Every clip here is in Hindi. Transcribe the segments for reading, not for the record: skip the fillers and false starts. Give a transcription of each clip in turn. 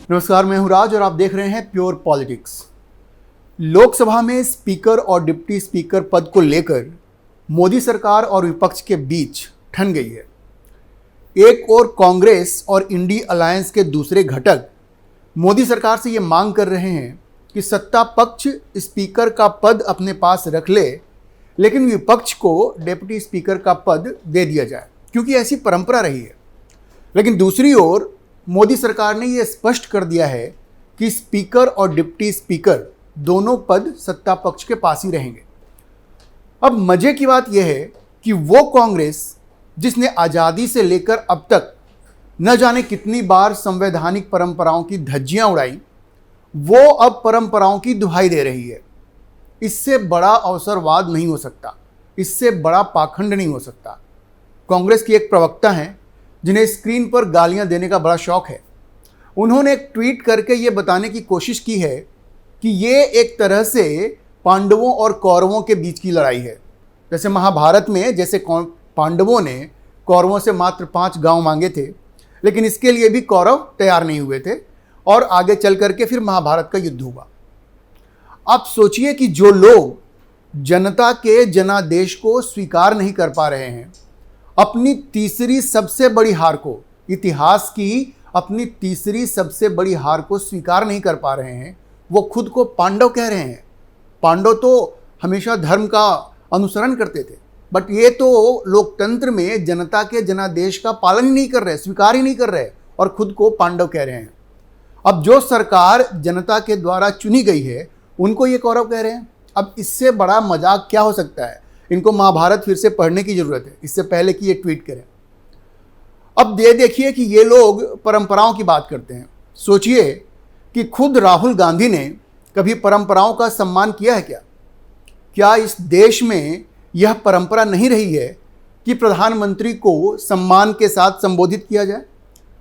नमस्कार, मैं हूं राज और आप देख रहे हैं प्योर पॉलिटिक्स। लोकसभा में स्पीकर और डिप्टी स्पीकर पद को लेकर मोदी सरकार और विपक्ष के बीच ठन गई है। एक और कांग्रेस और इंडी अलायंस के दूसरे घटक मोदी सरकार से ये मांग कर रहे हैं कि सत्ता पक्ष स्पीकर का पद अपने पास रख ले, लेकिन विपक्ष को डिप्टी स्पीकर का पद दे दिया जाए, क्योंकि ऐसी परंपरा रही है। लेकिन दूसरी ओर मोदी सरकार ने यह स्पष्ट कर दिया है कि स्पीकर और डिप्टी स्पीकर दोनों पद सत्ता पक्ष के पास ही रहेंगे। अब मजे की बात यह है कि वो कांग्रेस जिसने आज़ादी से लेकर अब तक न जाने कितनी बार संवैधानिक परंपराओं की धज्जियां उड़ाई, वो अब परंपराओं की दुहाई दे रही है। इससे बड़ा अवसरवाद नहीं हो सकता, इससे बड़ा पाखंड नहीं हो सकता। कांग्रेस की एक प्रवक्ता हैं जिन्हें स्क्रीन पर गालियां देने का बड़ा शौक है। उन्होंने एक ट्वीट करके ये बताने की कोशिश की है कि ये एक तरह से पांडवों और कौरवों के बीच की लड़ाई है। जैसे महाभारत में जैसे पांडवों ने कौरवों से मात्र 5 गांव मांगे थे, लेकिन इसके लिए भी कौरव तैयार नहीं हुए थे और आगे चल करके फिर महाभारत का युद्ध हुआ। आप सोचिए कि जो लोग जनता के जनादेश को स्वीकार नहीं कर पा रहे हैं, अपनी तीसरी सबसे बड़ी हार को, इतिहास की अपनी तीसरी सबसे बड़ी हार को स्वीकार नहीं कर पा रहे हैं, वो खुद को पांडव कह रहे हैं। पांडव तो हमेशा धर्म का अनुसरण करते थे, बट ये तो लोकतंत्र में जनता के जनादेश का पालन ही नहीं कर रहे, स्वीकार ही नहीं कर रहे और खुद को पांडव कह रहे हैं। अब जो सरकार जनता के द्वारा चुनी गई है, उनको ये कौरव कह रहे हैं। अब इससे बड़ा मजाक क्या हो सकता है? इनको महाभारत फिर से पढ़ने की जरूरत है, इससे पहले कि ये ट्वीट करें। अब देखिए कि ये लोग परंपराओं की बात करते हैं। सोचिए कि खुद राहुल गांधी ने कभी परंपराओं का सम्मान किया है क्या? क्या इस देश में यह परंपरा नहीं रही है कि प्रधानमंत्री को सम्मान के साथ संबोधित किया जाए?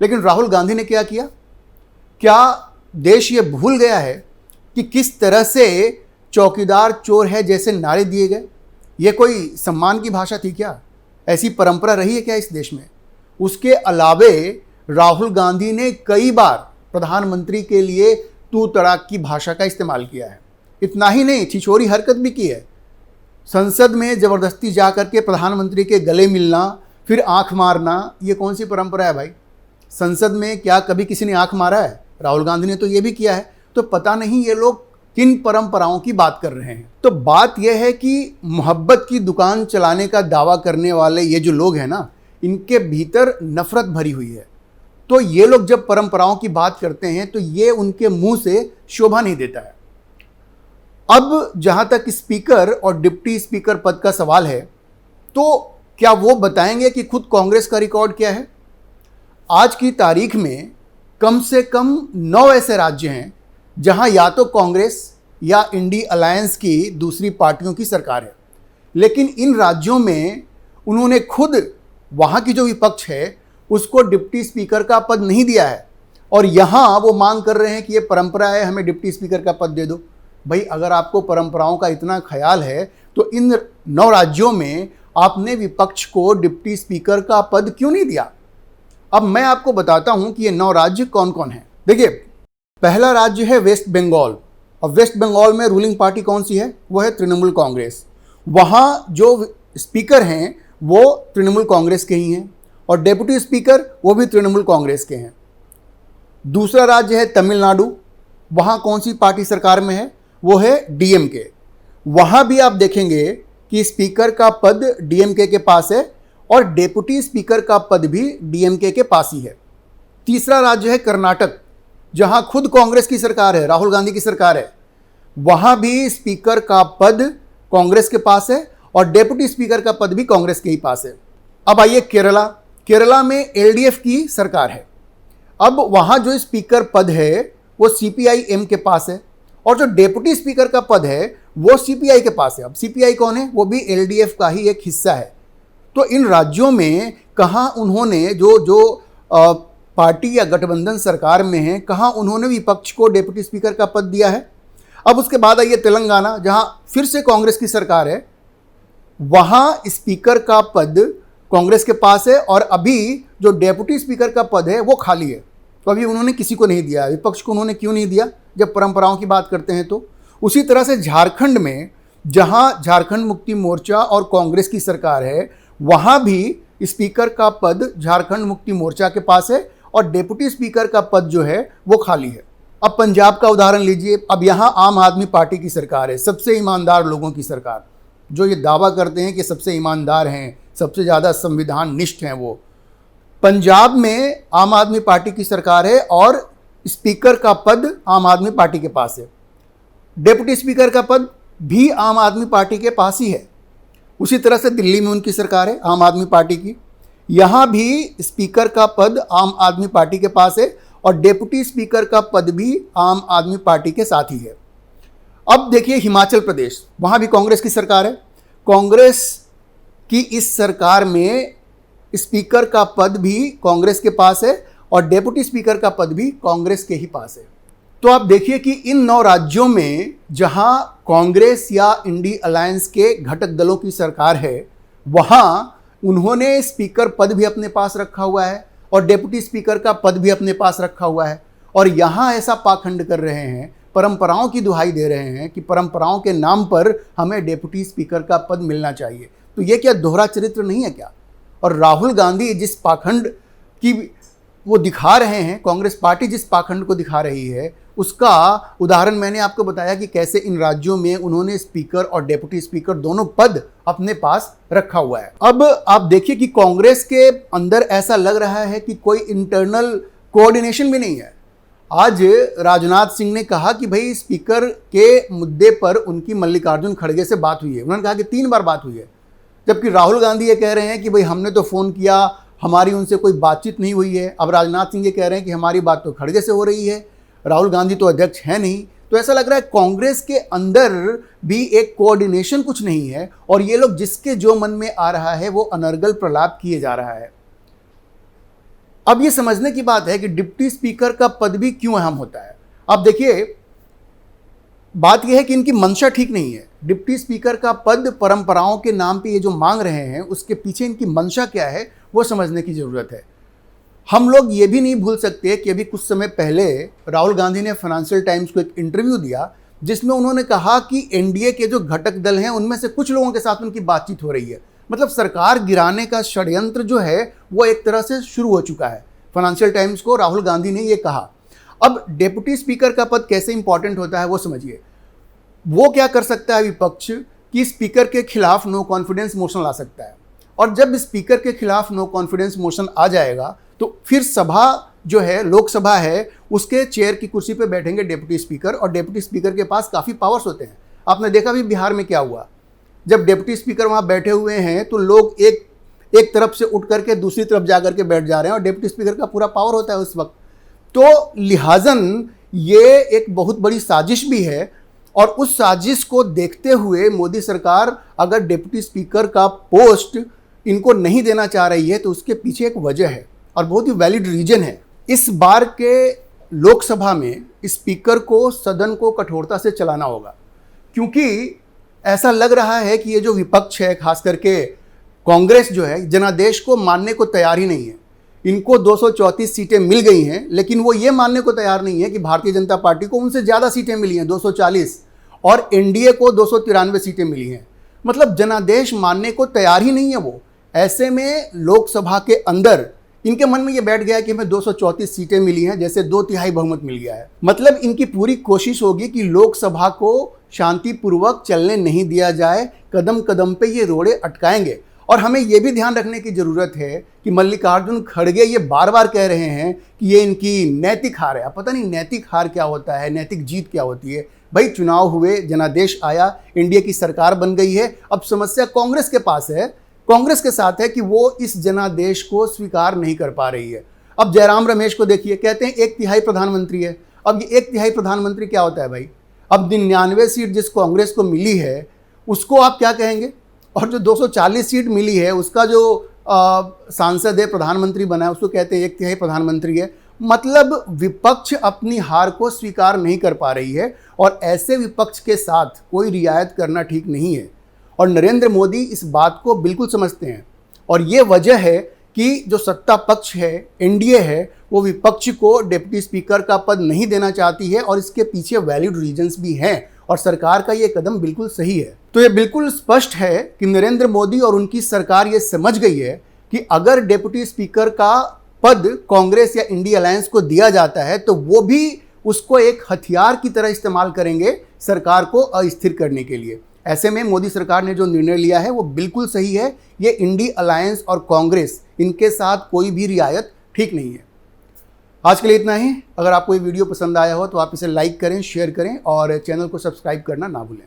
लेकिन राहुल गांधी ने क्या किया? क्या देश ये भूल गया है कि किस तरह से चौकीदार चोर है जैसे नारे दिए गए? ये कोई सम्मान की भाषा थी क्या? ऐसी परंपरा रही है क्या इस देश में? उसके अलावे राहुल गांधी ने कई बार प्रधानमंत्री के लिए तू तड़ाक की भाषा का इस्तेमाल किया है। इतना ही नहीं, छिछोरी हरकत भी की है। संसद में ज़बरदस्ती जा करके प्रधानमंत्री के गले मिलना, फिर आंख मारना, ये कौन सी परंपरा है भाई? संसद में क्या कभी किसी ने आंख मारा है? राहुल गांधी ने तो ये भी किया है। तो पता नहीं ये लोग किन परंपराओं की बात कर रहे हैं। तो बात यह है कि मोहब्बत की दुकान चलाने का दावा करने वाले ये जो लोग हैं ना, इनके भीतर नफरत भरी हुई है। तो ये लोग जब परंपराओं की बात करते हैं तो ये उनके मुंह से शोभा नहीं देता है। अब जहां तक स्पीकर और डिप्टी स्पीकर पद का सवाल है, तो क्या वो बताएंगे कि खुद कांग्रेस का रिकॉर्ड क्या है? आज की तारीख में कम से कम 9 ऐसे राज्य हैं जहां या तो कांग्रेस या इंडी अलायंस की दूसरी पार्टियों की सरकार है, लेकिन इन राज्यों में उन्होंने खुद वहां की जो विपक्ष है उसको डिप्टी स्पीकर का पद नहीं दिया है, और यहां वो मांग कर रहे हैं कि ये परंपरा है, हमें डिप्टी स्पीकर का पद दे दो। भाई, अगर आपको परंपराओं का इतना ख्याल है तो इन 9 राज्यों में आपने विपक्ष को डिप्टी स्पीकर का पद क्यों नहीं दिया? अब मैं आपको बताता हूं कि ये 9 राज्य कौन कौन है। देखिए, पहला राज्य है वेस्ट बंगाल, और वेस्ट बंगाल में रूलिंग पार्टी कौन सी है? वो है तृणमूल कांग्रेस। वहाँ जो स्पीकर हैं वो तृणमूल कांग्रेस के ही हैं, और डेप्यूटी स्पीकर वो भी तृणमूल कांग्रेस के हैं। दूसरा राज्य है तमिलनाडु। वहाँ कौन सी पार्टी सरकार में है? वो है डीएमके। वहाँ भी आप देखेंगे कि स्पीकर का पद डीएमके के पास है और डेप्यूटी स्पीकर का पद भी डीएमके के पास ही है। तीसरा राज्य है कर्नाटक, जहां खुद कांग्रेस की सरकार है, राहुल गांधी की सरकार है। वहां भी स्पीकर का पद कांग्रेस के पास है और डेप्यूटी स्पीकर का पद भी कांग्रेस के ही पास है। अब आइए केरला। केरला में एलडीएफ की सरकार है। अब वहां जो स्पीकर पद है वो सीपीआई-एम के पास है, और जो डेप्यूटी स्पीकर का पद है वो सीपीआई के पास है। अब सीपीआई कौन है? वो भी एलडीएफ का ही एक हिस्सा है। तो इन राज्यों में कहाँ उन्होंने जो पार्टी या गठबंधन सरकार में है, कहाँ उन्होंने विपक्ष को डेप्यूटी स्पीकर का पद दिया है? अब उसके बाद आइए तेलंगाना, जहां फिर से कांग्रेस की सरकार है। वहां स्पीकर का पद कांग्रेस के पास है और अभी जो डेप्यूटी स्पीकर का पद है वो खाली है। तो अभी उन्होंने किसी को नहीं दिया। विपक्ष को उन्होंने क्यों नहीं दिया जब परंपराओं की बात करते हैं तो? उसी तरह से झारखंड में, जहां झारखंड मुक्ति मोर्चा और कांग्रेस की सरकार है, वहां भी स्पीकर का पद झारखंड मुक्ति मोर्चा के पास है और डेप्यूटी स्पीकर का पद जो है वो खाली है। अब पंजाब का उदाहरण लीजिए। अब यहाँ आम आदमी पार्टी की सरकार है, सबसे ईमानदार लोगों की सरकार, जो ये दावा करते हैं कि सबसे ईमानदार हैं, सबसे ज़्यादा संविधान निष्ठ हैं वो। पंजाब में आम आदमी पार्टी की सरकार है और स्पीकर का पद आम आदमी पार्टी के पास है। डेप्यूटी स्पीकर का पद भी आम आदमी पार्टी के पास ही है। उसी तरह से दिल्ली में उनकी सरकार है आम आदमी पार्टी की, यहाँ भी स्पीकर का पद आम आदमी पार्टी के पास है और डेप्यूटी स्पीकर का पद भी आम आदमी पार्टी के साथ ही है। अब देखिए हिमाचल प्रदेश, वहाँ भी कांग्रेस की सरकार है। कांग्रेस की इस सरकार में स्पीकर का पद भी कांग्रेस के पास है और डेप्यूटी स्पीकर का पद भी कांग्रेस के ही पास है। तो आप देखिए कि इन 9 राज्यों में जहां कांग्रेस या इंडी अलायंस के घटक दलों की सरकार है, वहां उन्होंने स्पीकर पद भी अपने पास रखा हुआ है और डेप्यूटी स्पीकर का पद भी अपने पास रखा हुआ है। और यहां ऐसा पाखंड कर रहे हैं, परंपराओं की दुहाई दे रहे हैं कि परंपराओं के नाम पर हमें डेप्यूटी स्पीकर का पद मिलना चाहिए। तो ये क्या दोहरा चरित्र नहीं है क्या? और राहुल गांधी जिस पाखंड की वो दिखा रहे हैं, कांग्रेस पार्टी जिस पाखंड को दिखा रही है, उसका उदाहरण मैंने आपको बताया कि कैसे इन राज्यों में उन्होंने स्पीकर और डेप्यूटी स्पीकर दोनों पद अपने पास रखा हुआ है। अब आप देखिए कि कांग्रेस के अंदर ऐसा लग रहा है कि कोई इंटरनल कोऑर्डिनेशन भी नहीं है। आज राजनाथ सिंह ने कहा कि भाई स्पीकर के मुद्दे पर उनकी मल्लिकार्जुन खड़गे से बात हुई है। उन्होंने कहा कि 3 बार बात हुई है, जबकि राहुल गांधी ये कह रहे हैं कि भाई हमने तो फ़ोन किया, हमारी उनसे कोई बातचीत नहीं हुई है। अब राजनाथ सिंह ये कह रहे हैं कि हमारी बात तो खड़गे से हो रही है, राहुल गांधी तो अध्यक्ष है नहीं। तो ऐसा लग रहा है कांग्रेस के अंदर भी एक कोऑर्डिनेशन कुछ नहीं है और ये लोग जिसके जो मन में आ रहा है वो अनर्गल प्रलाप किए जा रहा है। अब ये समझने की बात है कि डिप्टी स्पीकर का पद भी क्यों अहम होता है। अब देखिए, बात यह है कि इनकी मंशा ठीक नहीं है। डिप्टी स्पीकर का पद परंपराओं के नाम पे ये जो मांग रहे हैं, उसके पीछे इनकी मंशा क्या है वो समझने की जरूरत है। हम लोग ये भी नहीं भूल सकते कि अभी कुछ समय पहले राहुल गांधी ने फाइनेंशियल टाइम्स को एक इंटरव्यू दिया, जिसमें उन्होंने कहा कि एनडीए के जो घटक दल हैं उनमें से कुछ लोगों के साथ उनकी बातचीत हो रही है। मतलब सरकार गिराने का षड्यंत्र जो है वो एक तरह से शुरू हो चुका है। फाइनेंशियल टाइम्स को राहुल गांधी ने ये कहा। अब डेप्यूटी स्पीकर का पद कैसे इंपॉर्टेंट होता है वो समझिए। वो क्या कर सकता है विपक्ष कि स्पीकर के खिलाफ नो कॉन्फिडेंस मोशन ला सकता है, और जब स्पीकर के खिलाफ नो कॉन्फिडेंस मोशन आ जाएगा तो फिर सभा जो है, लोकसभा है, उसके चेयर की कुर्सी पे बैठेंगे डेप्यूटी स्पीकर, और डेप्यूटी स्पीकर के पास काफ़ी पावर्स होते हैं। आपने देखा भी बिहार में क्या हुआ, जब डेप्यूटी स्पीकर वहाँ बैठे हुए हैं तो लोग एक तरफ से उठ करके दूसरी तरफ जा करके बैठ जा रहे हैं और डेप्यूटी स्पीकर का पूरा पावर होता है उस वक्त। तो लिहाजन ये एक बहुत बड़ी साजिश भी है, और उस साजिश को देखते हुए मोदी सरकार अगर डेप्यूटी स्पीकर का पोस्ट इनको नहीं देना चाह रही है तो उसके पीछे एक वजह है और बहुत ही वैलिड रीजन है। इस बार के लोकसभा में स्पीकर को, सदन को कठोरता से चलाना होगा, क्योंकि ऐसा लग रहा है कि ये जो विपक्ष है, खास करके कांग्रेस जो है, जनादेश को मानने को तैयार ही नहीं है। इनको 234 सीटें मिल गई हैं, लेकिन वो ये मानने को तैयार नहीं है कि भारतीय जनता पार्टी को उनसे ज़्यादा सीटें मिली हैं, 240, और एनडीए को 293 सीटें मिली हैं। मतलब जनादेश मानने को तैयार ही नहीं है वो। ऐसे में लोकसभा के अंदर इनके मन में ये बैठ गया कि हमें 234 सीटें मिली हैं, जैसे 2/3 बहुमत मिल गया है। मतलब इनकी पूरी कोशिश होगी कि लोकसभा को शांतिपूर्वक चलने नहीं दिया जाए, कदम कदम पे ये रोड़े अटकाएंगे। और हमें ये भी ध्यान रखने की ज़रूरत है कि मल्लिकार्जुन खड़गे ये बार बार कह रहे हैं कि ये इनकी नैतिक हार है। अब पता नहीं नैतिक हार क्या होता है, नैतिक जीत क्या होती है। भाई चुनाव हुए, जनादेश आया, इंडिया की सरकार बन गई है। अब समस्या कांग्रेस के पास है, कांग्रेस के साथ है कि वो इस जनादेश को स्वीकार नहीं कर पा रही है। अब जयराम रमेश को देखिए, कहते हैं 1/3 प्रधानमंत्री है। अब ये 1/3 प्रधानमंत्री क्या होता है भाई? अब 99 सीट जिस कांग्रेस को मिली है उसको आप क्या कहेंगे? और जो 240 सीट मिली है उसका जो सांसद है, प्रधानमंत्री बना है, उसको कहते हैं 1/3 प्रधानमंत्री है। मतलब विपक्ष अपनी हार को स्वीकार नहीं कर पा रही है, और ऐसे विपक्ष के साथ कोई रियायत करना ठीक नहीं है। और नरेंद्र मोदी इस बात को बिल्कुल समझते हैं, और ये वजह है कि जो सत्ता पक्ष है, एनडीए है, वो विपक्ष को डिप्टी स्पीकर का पद नहीं देना चाहती है और इसके पीछे वैलिड रीजंस भी हैं और सरकार का ये कदम बिल्कुल सही है। तो ये बिल्कुल स्पष्ट है कि नरेंद्र मोदी और उनकी सरकार ये समझ गई है कि अगर डिप्टी स्पीकर का पद कांग्रेस या इंडिया अलायंस को दिया जाता है तो वो भी उसको एक हथियार की तरह इस्तेमाल करेंगे सरकार को अस्थिर करने के लिए। ऐसे में मोदी सरकार ने जो निर्णय लिया है वो बिल्कुल सही है। ये इंडिया अलायंस और कांग्रेस, इनके साथ कोई भी रियायत ठीक नहीं है। आज के लिए इतना ही। अगर आपको ये वीडियो पसंद आया हो तो आप इसे लाइक करें, शेयर करें और चैनल को सब्सक्राइब करना ना भूलें।